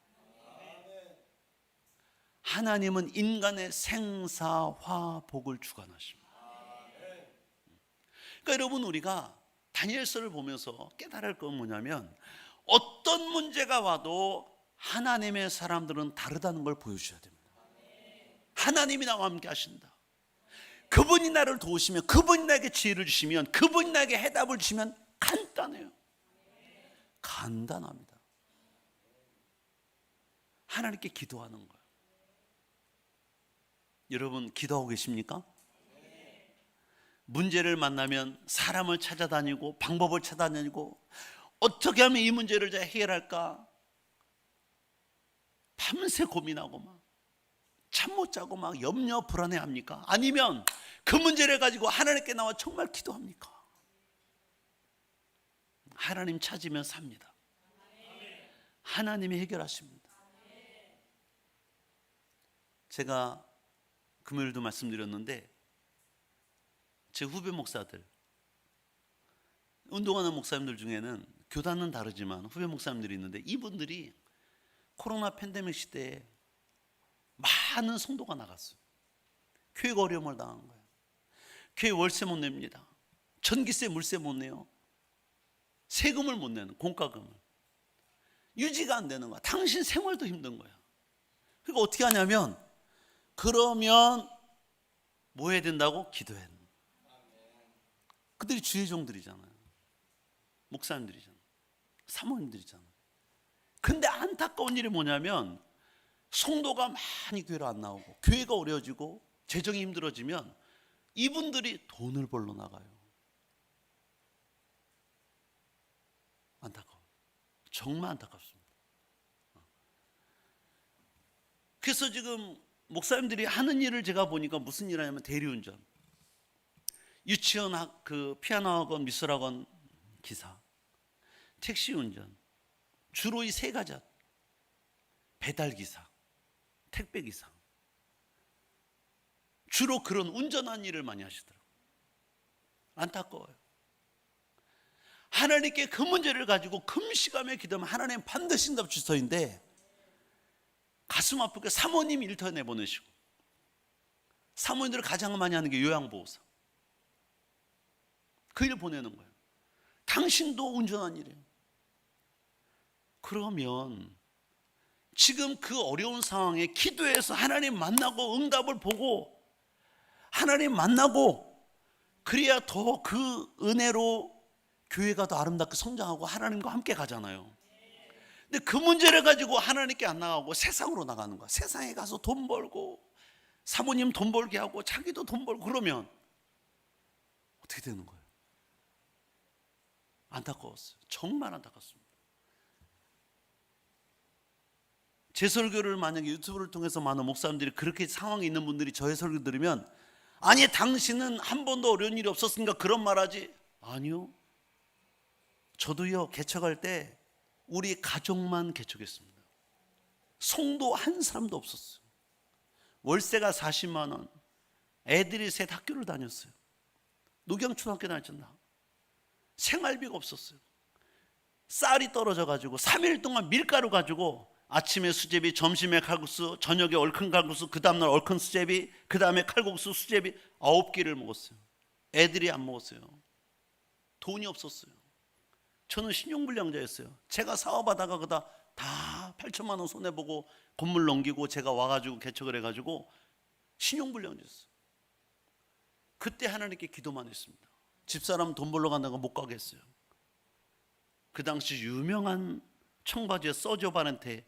하나님은 인간의 생사화복을 주관하십니다. 그러니까 여러분, 우리가 다니엘서를 보면서 깨달을 건 뭐냐면, 어떤 문제가 와도 하나님의 사람들은 다르다는 걸 보여주셔야 됩니다. 하나님이 나와 함께 하신다. 그분이 나를 도우시면, 그분이 나에게 지혜를 주시면, 그분이 나에게 해답을 주시면 간단해요. 간단합니다. 하나님께 기도하는 거예요. 여러분, 기도하고 계십니까? 문제를 만나면 사람을 찾아다니고 방법을 찾아다니고 어떻게 하면 이 문제를 해결할까 밤새 고민하고 막 잠 못 자고 막 염려 불안해합니까? 아니면 그 문제를 가지고 하나님께 나와 정말 기도합니까? 하나님 찾으면 삽니다. 하나님이 해결하십니다. 제가 금요일도 말씀드렸는데, 제 후배 목사들, 운동하는 목사님들 중에는 교단은 다르지만 후배 목사님들이 있는데, 이분들이 코로나 팬데믹 시대에 많은 성도가 나갔어요. 교회가 어려움을 당한 거예요. 교회 월세 못 냅니다. 전기세, 물세 못 내요. 세금을 못 내는, 공과금을. 유지가 안 되는 거야. 당신 생활도 힘든 거야. 그러니까 어떻게 하냐면, 그러면 뭐 해야 된다고? 기도해야 된다. 그들이 주의 종들이잖아요. 목사님들이잖아요. 사모님들이잖아요. 근데 안타까운 일이 뭐냐면, 성도가 많이 교회로 안 나오고 교회가 어려워지고 재정이 힘들어지면 이분들이 돈을 벌러 나가요. 안타까워. 정말 안타깝습니다. 그래서 지금 목사님들이 하는 일을 제가 보니까 무슨 일 하냐면, 대리운전, 유치원 피아노 학원, 미술 학원 기사, 택시 운전, 주로 이 세 가지. 배달 기사, 택배 기사, 주로 그런 운전한 일을 많이 하시더라고요. 안타까워요. 하나님께 그 문제를 가지고 금시감에 기도하면 하나님 반드시 응답 주시는데, 가슴 아프게 사모님 일터 내보내시고, 사모님들을 가장 많이 하는 게 요양보호사, 그 일 보내는 거예요. 당신도 운전한 일이에요. 그러면 지금 그 어려운 상황에 기도해서 하나님 만나고 응답을 보고, 하나님 만나고, 그래야 더 그 은혜로 교회가 더 아름답게 성장하고 하나님과 함께 가잖아요. 근데 그 문제를 가지고 하나님께 안 나가고 세상으로 나가는 거야. 세상에 가서 돈 벌고, 사모님 돈 벌게 하고 자기도 돈 벌고, 그러면 어떻게 되는 거예요? 안타까웠어요. 정말 안타깝습니다. 제 설교를 만약에 유튜브를 통해서 많은 목사님들이, 그렇게 상황이 있는 분들이 저의 설교 들으면, 아니 당신은 한 번도 어려운 일이 없었으니까 그런 말하지. 아니요, 저도요 개척할 때 우리 가족만 개척했습니다. 성도 한 사람도 없었어요. 월세가 40만 원, 애들이 셋 학교를 다녔어요. 녹양초등학교 다녔잖아. 생활비가 없었어요. 쌀이 떨어져가지고 3일 동안 밀가루 가지고 아침에 수제비, 점심에 칼국수, 저녁에 얼큰 칼국수, 그 다음날 얼큰 수제비, 그 다음에 칼국수, 수제비 9끼를 먹었어요. 애들이 안 먹었어요. 돈이 없었어요. 저는 신용불량자였어요. 제가 사업하다가 그다 8천만 원 손해보고 건물 넘기고 제가 와가지고 개척을 해가지고 신용불량자였어요. 그때 하나님께 기도만 했습니다. 집사람 돈 벌러 간다고 못 가겠어요. 그 당시 유명한 청바지에 서저반한테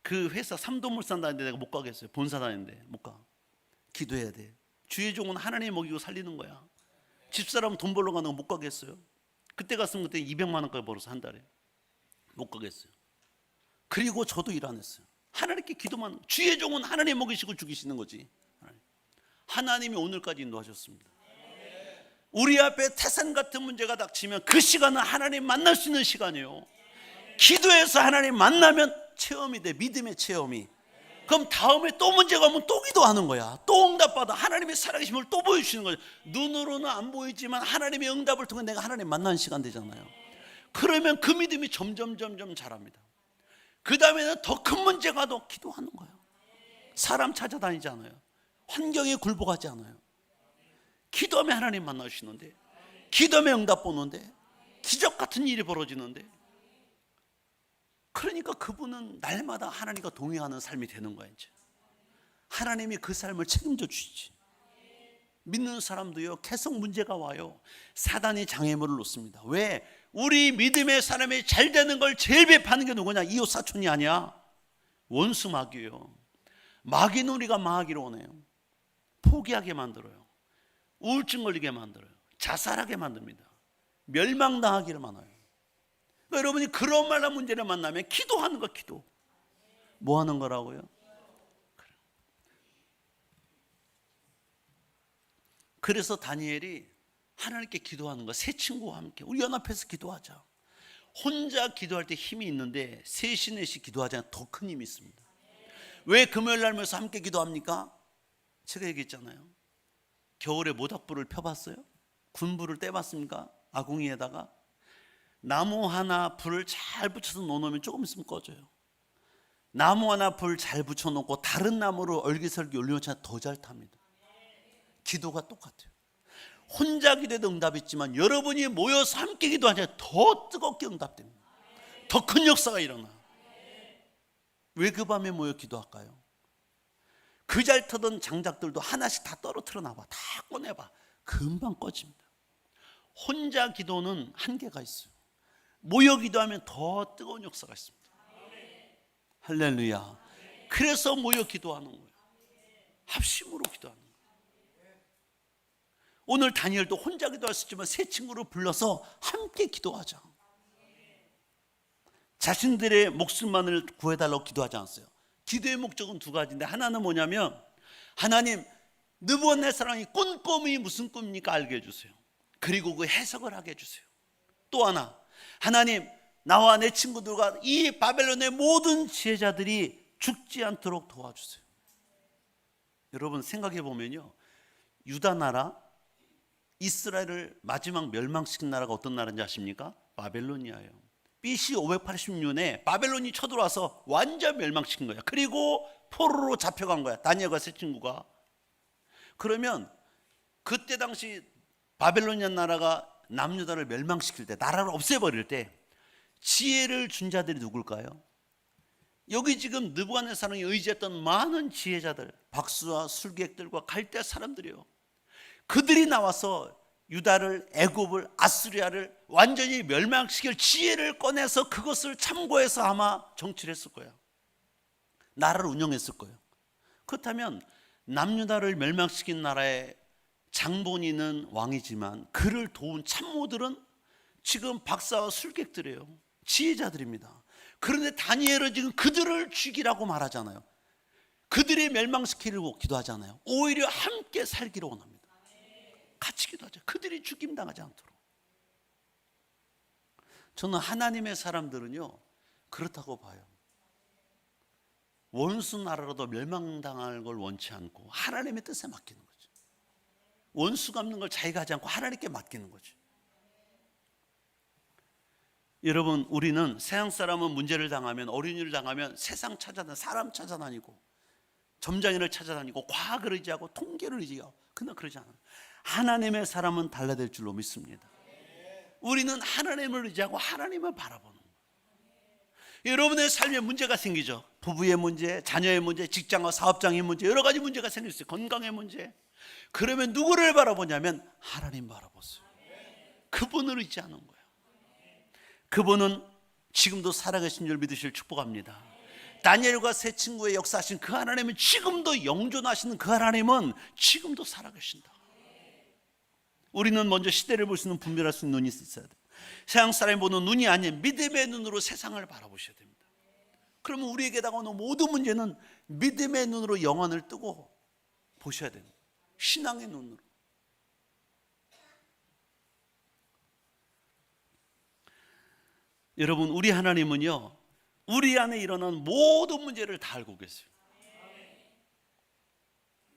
그 회사 삼도물산 다니는데 내가 못 가겠어요. 본사 다니는데 못 가. 기도해야 돼. 주의 종은 하나님 먹이고 살리는 거야. 집사람 돈 벌러 가는 거 못 가겠어요. 그때 갔으면 그때 200만 원까지 벌어서 한 달에 못 가겠어요. 그리고 저도 일 안 했어요. 하나님께 기도만. 주의 종은 하나님 먹이시고 죽이시는 거지. 하나님이 오늘까지 인도하셨습니다. 우리 앞에 태산 같은 문제가 닥치면 그 시간은 하나님 만날 수 있는 시간이에요. 기도해서 하나님 만나면 체험이 돼. 믿음의 체험이. 그럼 다음에 또 문제가 오면 또 기도하는 거야. 또 응답받아. 하나님의 살아계심을 또 보여주시는 거예요. 눈으로는 안 보이지만 하나님의 응답을 통해 내가 하나님 만나는 시간 되잖아요. 그러면 그 믿음이 점점 자랍니다. 그 다음에는 더 큰 문제가 더 기도하는 거예요. 사람 찾아다니지 않아요. 환경에 굴복하지 않아요. 기도하면 하나님 만나시는데, 기도하면 응답 보는데, 기적 같은 일이 벌어지는데, 그러니까 그분은 날마다 하나님과 동행하는 삶이 되는 거예요. 이제 하나님이 그 삶을 책임져 주시지. 믿는 사람도요, 계속 문제가 와요. 사단이 장애물을 놓습니다. 왜? 우리 믿음의 사람이 잘 되는 걸 제일 배파하는 게 누구냐? 이웃 사촌이 아니야. 원수 마귀예요. 마귀는 우리가 망하기를 원해요. 포기하게 만들어요. 우울증 걸리게 만들어요. 자살하게 만듭니다. 멸망당하기를 만나요. 그러니까 여러분이 그런 말한 문제를 만나면 기도하는 거. 기도 뭐 하는 거라고요? 그래서 다니엘이 하나님께 기도하는 거. 세 친구와 함께 우리 연합해서 기도하자. 혼자 기도할 때 힘이 있는데 셋이 넷이 기도하자면 더 큰 힘이 있습니다. 왜 금요일 날면서 함께 기도합니까? 제가 얘기했잖아요. 겨울에 모닥불을 펴봤어요? 군불을 떼봤습니까? 아궁이에다가 나무 하나 불을 잘 붙여서 놓으면 조금 있으면 꺼져요. 나무 하나 불 잘 붙여놓고 다른 나무로 얼기설기 올려놓자 더 잘 탑니다. 기도가 똑같아요. 혼자 기도해도 응답이 있지만 여러분이 모여서 함께 기도하자 더 뜨겁게 응답됩니다. 더 큰 역사가 일어나. 왜 그 밤에 모여 기도할까요? 그 잘 터던 장작들도 하나씩 다 떨어뜨려 놔봐. 다 꺼내봐. 금방 꺼집니다. 혼자 기도는 한계가 있어요. 모여 기도하면 더 뜨거운 역사가 있습니다. 할렐루야. 그래서 모여 기도하는 거예요. 합심으로 기도하는 거예요. 오늘 다니엘도 혼자 기도할 수 있지만 세 친구를 불러서 함께 기도하자. 자신들의 목숨만을 구해달라고 기도하지 않았어요. 기도의 목적은 두 가지인데, 하나는 뭐냐면 하나님, 느부갓네살이 꾼 꿈이 무슨 꿈입니까? 알게 해주세요. 그리고 그 해석을 하게 해주세요. 또 하나, 하나님, 나와 내 친구들과 이 바벨론의 모든 지혜자들이 죽지 않도록 도와주세요. 여러분 생각해 보면요, 유다 나라, 이스라엘을 마지막 멸망시킨 나라가 어떤 나라인지 아십니까? 바벨로니아예요. BC 586년에 바벨론이 쳐들어와서 완전 멸망시킨 거야. 그리고 포로로 잡혀간 거야, 다니엘과 세 친구가. 그러면 그때 당시 바벨로니아 나라가 남유다를 멸망시킬 때, 나라를 없애버릴 때 지혜를 준 자들이 누굴까요? 여기 지금 느부갓네살이 의지했던 많은 지혜자들, 박수와 술객들과 갈대 사람들이요. 그들이 나와서 유다를, 애굽을, 아수리아를 완전히 멸망시킬 지혜를 꺼내서 그것을 참고해서 아마 정치를 했을 거예요. 나라를 운영했을 거예요. 그렇다면 남유다를 멸망시킨 나라의 장본인은 왕이지만 그를 도운 참모들은 지금 박사와 술객들이에요. 지혜자들입니다. 그런데 다니엘은 지금 그들을 죽이라고 말하잖아요. 그들이 멸망시키려고 기도하잖아요. 오히려 함께 살기를 원합니다. 같이 기도하자. 그들이 죽임당하지 않도록. 저는 하나님의 사람들은요, 그렇다고 봐요. 원수 나라라도 멸망당할 걸 원치 않고 하나님의 뜻에 맡기는 거죠. 원수 갚는 걸 자기가 하지 않고 하나님께 맡기는 거죠. 여러분, 우리는 세상 사람은 문제를 당하면, 어린이를 당하면 세상 찾아다니고, 사람 찾아다니고, 점장이를 찾아다니고, 과학을 의지하고, 통계를 의지하고. 그러나 그러지 않아요. 하나님의 사람은 달라질 줄로 믿습니다. 우리는 하나님을 의지하고 하나님을 바라보는 거예요. 여러분의 삶에 문제가 생기죠. 부부의 문제, 자녀의 문제, 직장과 사업장의 문제, 여러 가지 문제가 생길 수 있어요. 건강의 문제. 그러면 누구를 바라보냐면 하나님 바라보세요. 그분을 의지하는 거예요. 그분은 지금도 살아계신 줄 믿으실 축복합니다. 다니엘과 세 친구의 역사하신 그 하나님은 지금도 영존하시는 그 하나님은 지금도 살아계신다. 우리는 먼저 시대를 볼 수 있는 분별할 수 있는 눈이 있어야 돼요. 세상 사람이 보는 눈이 아닌 믿음의 눈으로 세상을 바라보셔야 됩니다. 그러면 우리에게 다가오는 모든 문제는 믿음의 눈으로 영안을 뜨고 보셔야 됩니다. 신앙의 눈으로. 여러분, 우리 하나님은요, 우리 안에 일어난 모든 문제를 다 알고 계세요.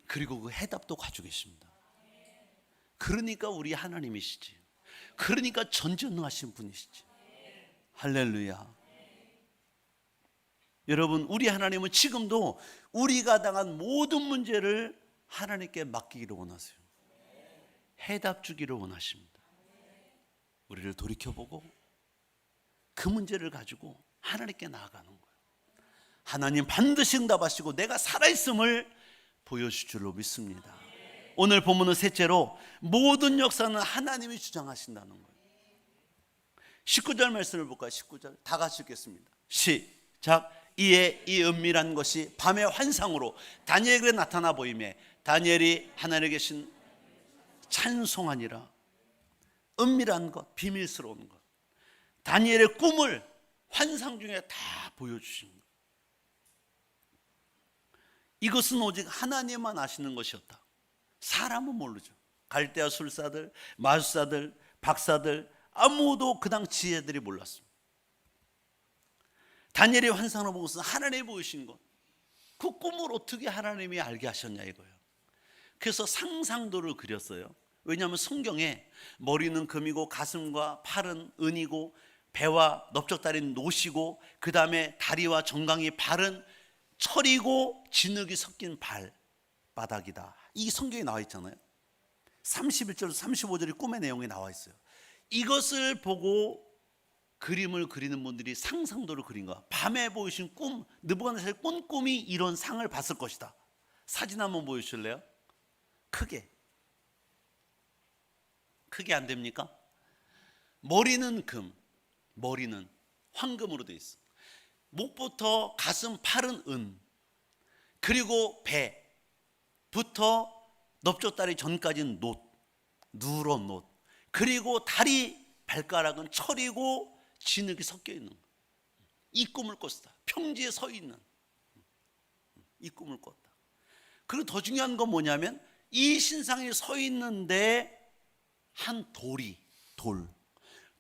그리고 그 해답도 가지고 계십니다. 그러니까 우리 하나님이시지. 그러니까 전지전능하신 분이시지. 할렐루야. 여러분, 우리 하나님은 지금도 우리가 당한 모든 문제를 하나님께 맡기기를 원하세요. 해답 주기를 원하십니다. 우리를 돌이켜보고 그 문제를 가지고 하나님께 나아가는 거예요. 하나님 반드시 응답하시고 내가 살아있음을 보여줄 줄로 믿습니다. 오늘 본문은 셋째로 모든 역사는 하나님이 주장하신다는 거예요. 19절 말씀을 볼까요? 19절 다 같이 읽겠습니다. 시작. 이에 이 은밀한 것이 밤의 환상으로 다니엘에게 나타나 보이매 다니엘이 하늘에 계신 찬송하니라. 은밀한 것, 비밀스러운 것, 다니엘의 꿈을 환상 중에 다 보여주신 거예요. 이것은 오직 하나님만 아시는 것이었다. 사람은 모르죠. 갈대아 술사들, 마술사들, 박사들 아무도 그 당 지혜들이 몰랐습니다. 다니엘이 환상을 본 것은 하나님이 보이신 것, 그 꿈을 어떻게 하나님이 알게 하셨냐 이거예요. 그래서 상상도를 그렸어요. 왜냐하면 성경에 머리는 금이고 가슴과 팔은 은이고 배와 넓적다리는 노시고 그 다음에 다리와 정강이 발은 철이고 진흙이 섞인 발바닥이다. 이 성경에 나와 있잖아요. 31절 35절이 꿈의 내용이 나와 있어요. 이것을 보고 그림을 그리는 분들이 상상도를 그린 거야. 밤에 보이신 꿈, 느부갓네살의 꾼 꿈이 이런 상을 봤을 것이다. 사진 한번 보여주실래요? 크게 안 됩니까? 머리는 금, 머리는 황금으로 되어 있어. 목부터 가슴, 팔은 은, 그리고 배부터 넓적다리 전까지는 놋, 누런 놋, 그리고 다리, 발가락은 철이고 진흙이 섞여 있는 거예요. 이 꿈을 꿨다. 평지에 서 있는 이 꿈을 꿨다. 그리고 더 중요한 건 뭐냐면 이 신상이 서 있는데 한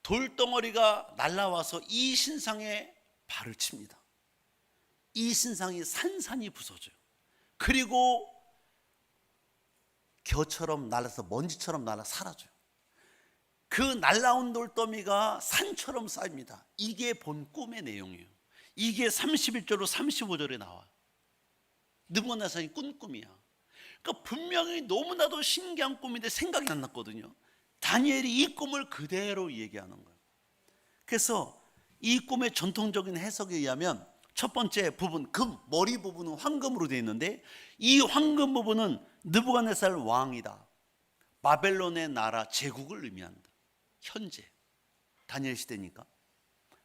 돌덩어리가 날아와서 이 신상에 발을 칩니다. 이 신상이 산산이 부서져요. 그리고 겨처럼 날아서 먼지처럼 날아 사라져요. 그 날아온 돌더미가 산처럼 쌓입니다. 이게 본 꿈의 내용이에요. 이게 31절로 35절에 나와요. 느부갓네살이 꾼 꿈이야. 그러니까 분명히 너무나도 신기한 꿈인데 생각이 안 났거든요. 다니엘이 이 꿈을 그대로 얘기하는 거예요. 그래서 이 꿈의 전통적인 해석에 의하면 첫 번째 부분, 금, 머리 부분은 황금으로 되어 있는데 이 황금 부분은 느부갓네살 왕이다. 바벨론의 나라 제국을 의미한다. 현재 다니엘 시대니까.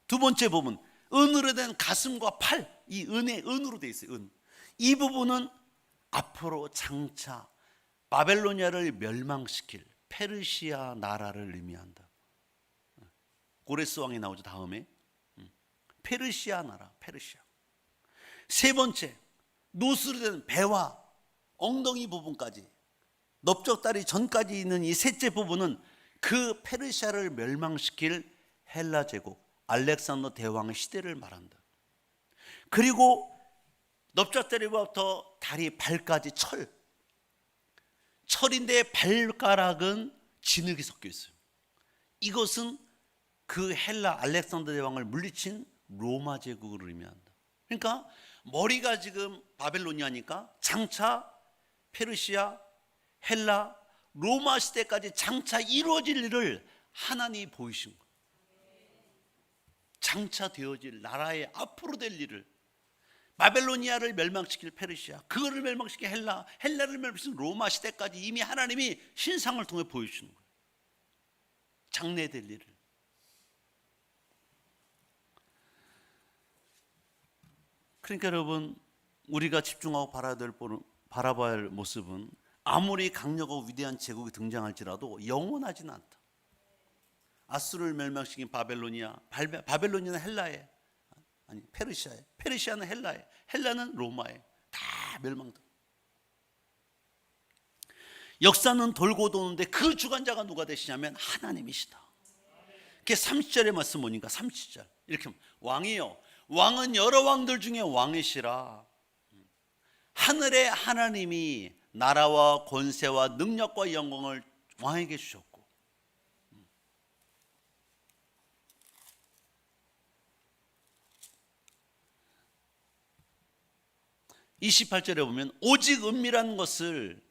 두 번째 부분, 은으로 된 가슴과 팔, 이 은으로 되어 있어요. 은. 이 부분은 앞으로 장차 바벨로니아를 멸망시킬 페르시아 나라를 의미한다. 고레스 왕이 나오죠. 다음에 페르시아 나라, 페르시아. 세 번째, 노스로 된 배와 엉덩이 부분까지 넓적다리 전까지 있는 이 셋째 부분은 그 페르시아를 멸망시킬 헬라 제국 알렉산더 대왕의 시대를 말한다. 그리고 넓적다리부터 다리 발까지 철인데 발가락은 진흙이 섞여 있어요. 이것은 그 헬라 알렉산더 대왕을 물리친 로마 제국을 의미한다. 그러니까 머리가 지금 바벨로니아니까 장차 페르시아, 헬라, 로마 시대까지 장차 이루어질 일을 하나님이 보이신 거예요. 장차 되어질 나라의 앞으로 될 일을, 바벨로니아를 멸망시킬 페르시아, 그거를 멸망시킬 헬라, 헬라를 멸망시킬 로마 시대까지 이미 하나님이 신상을 통해 보여주는 거예요. 장래될 일을. 그러니까 여러분, 우리가 집중하고 바라봐야 할 모습은 아무리 강력하고 위대한 제국이 등장할지라도 영원하지는 않다. 아수르를 멸망시킨 바벨로니아, 바벨로니아는 헬라에, 아니 페르시아에, 페르시아는 헬라에, 헬라는 로마에 다 멸망다. 역사는 돌고 도는데 그 주관자가 누가 되시냐면 하나님이시다. 그게 30절의 말씀 보니까 30절 이렇게 왕이요, 왕은 여러 왕들 중에 왕이시라. 하늘의 하나님이 나라와 권세와 능력과 영광을 왕에게 주셨고, 28절에 보면 오직 은밀한 것을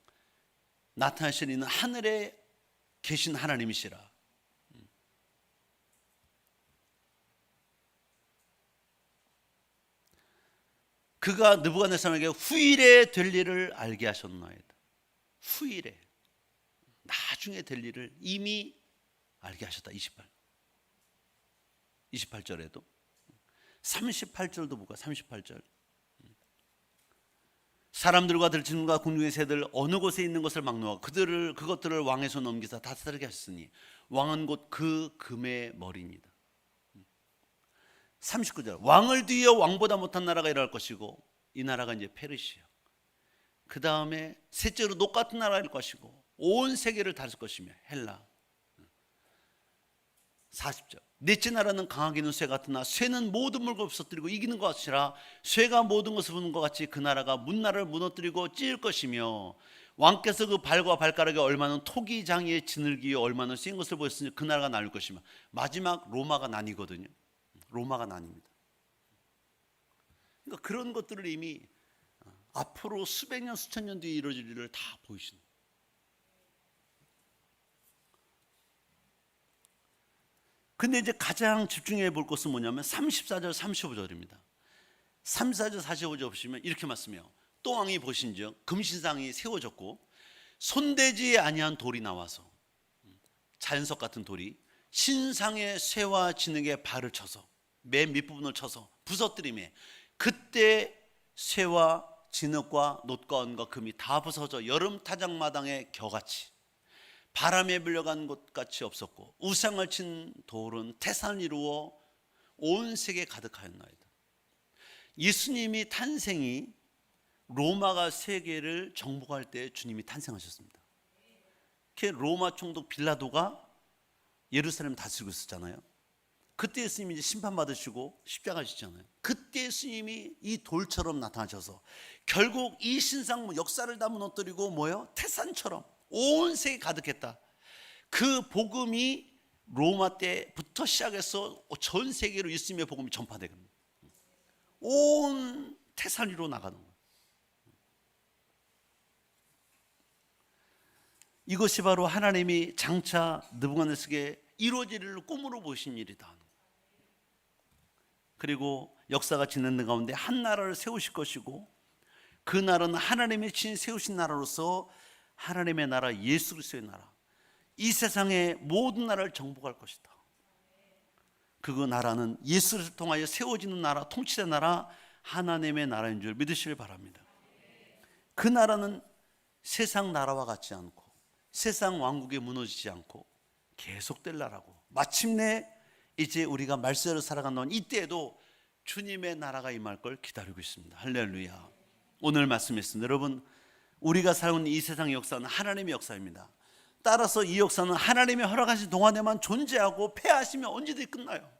나타내시는 하늘에 계신 하나님이시라. 그가 느부갓네살에게 후일에 될 일을 알게 하셨나이다. 후일에, 나중에 될 일을 이미 알게 하셨다. 28절에도 38절도 볼까? 38절. 사람들과 들짐승과 궁중의 새들 어느 곳에 있는 것을 막노하고 그것들을 왕의 손 넘기사 다스리게 하셨으니 왕은 곧 그 금의 머리입니다. 39절. 왕을 뒤이어 왕보다 못한 나라가 일어날 것이고, 이 나라가 이제 페르시아. 그 다음에 셋째로 녹 같은 나라일 것이고 온 세계를 다스릴 것이며 헬라. 40절. 넷째 나라는 강하게는 쇠 같으나 쇠는 모든 물건을 부서뜨리고 이기는 것 같으라. 쇠가 모든 것을 부는 것 같이 그 나라가 문나라를 무너뜨리고 찢을 것이며, 왕께서 그 발과 발가락에 얼마는 토기장이의 지늘기에 얼마는 쓰인 것을 보였으니 그 나라가 나눌 것이며, 마지막 로마가 나뉘거든요. 로마가 나뉩니다. 그러니까 그런 것들을 이미 앞으로 수백 년 수천 년 뒤에 이루어질 일을 다 보이시는 거예요. 근데 이제 가장 집중해 볼 것은 뭐냐면 34절 35절입니다 34절 45절 보시면 이렇게 말씀해요. 또 왕이 보신즉 금신상이 세워졌고 손대지 아니한 돌이 나와서, 자연석 같은 돌이 신상의 쇠와 진흙에 발을 쳐서, 맨 밑부분을 쳐서 부서뜨리매 그때 쇠와 진흙과 놋과 은과 금이 다 부서져 여름 타작마당의 겨같이 바람에 불려간 것 같이 없었고, 우상을 친 돌은 태산을 이루어 온 세계에 가득하였나이다. 예수님이 탄생이 로마가 세계를 정복할 때 주님이 탄생하셨습니다. 로마 총독 빌라도가 예루살렘 다스리고 있었잖아요. 그때 예수님이 이제 심판받으시고 십자가 지잖아요. 그때 예수님이 이 돌처럼 나타나셔서 결국 이 신상 역사를 다 무너뜨리고 뭐예요? 태산처럼 온 세계에 가득했다. 그 복음이 로마 때부터 시작해서 전 세계로 예수님의 복음이 전파되게 됩니다. 온 태산 위로 나가는 거예요. 이것이 바로 하나님이 장차 느부갓네살에게 이루어질 일을 꿈으로 보신 일이다. 그리고 역사가 진행된 가운데 한 나라를 세우실 것이고, 그 나라는 하나님이 친히 세우신 나라로서 하나님의 나라, 예수 그리스도의 나라, 이 세상의 모든 나라를 정복할 것이다. 그 나라는 예수를 통하여 세워지는 나라, 통치된 나라, 하나님의 나라인 줄 믿으시길 바랍니다. 그 나라는 세상 나라와 같지 않고 세상 왕국에 무너지지 않고 계속될 나라고, 마침내 이제 우리가 말세로 살아가는 이때에도 주님의 나라가 임할 걸 기다리고 있습니다. 할렐루야. 오늘 말씀했습니다. 여러분, 우리가 살아오는 이 세상의 역사는 하나님의 역사입니다. 따라서 이 역사는 하나님의 허락하신 동안에만 존재하고 폐하시면 언제든지 끝나요.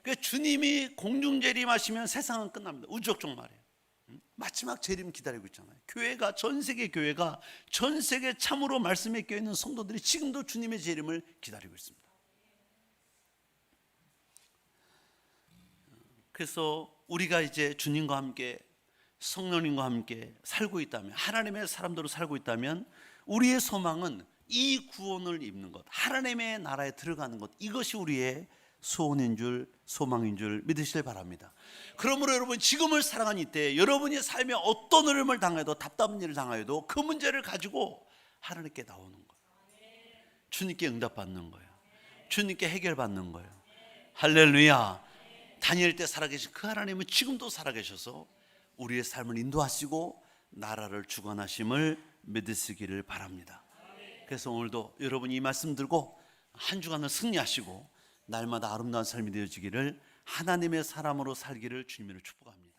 그러니까 주님이 공중 재림하시면 세상은 끝납니다. 우주적 종말이에요. 마지막 재림 기다리고 있잖아요. 교회가, 전 세계 교회가, 전 세계 참으로 말씀에 껴있는 성도들이 지금도 주님의 재림을 기다리고 있습니다. 그래서 우리가 이제 주님과 함께 성령님과 함께 살고 있다면, 하나님의 사람들로 살고 있다면, 우리의 소망은 이 구원을 입는 것, 하나님의 나라에 들어가는 것, 이것이 우리의 소원인 줄, 소망인 줄 믿으시길 바랍니다. 그러므로 여러분, 지금을 살아가는 이때 여러분이 삶에 어떤 어려움을 당해도, 답답한 일을 당해도 그 문제를 가지고 하나님께 나오는 거예요. 주님께 응답받는 거예요. 주님께 해결받는 거예요. 할렐루야. 다니엘 때 살아계신 그 하나님은 지금도 살아계셔서 우리의 삶을 인도하시고 나라를 주관하심을 믿으시기를 바랍니다. 그래서 오늘도 여러분이 이 말씀 들고 한 주간을 승리하시고 날마다 아름다운 삶이 되어지기를, 하나님의 사람으로 살기를 주님으로 축복합니다.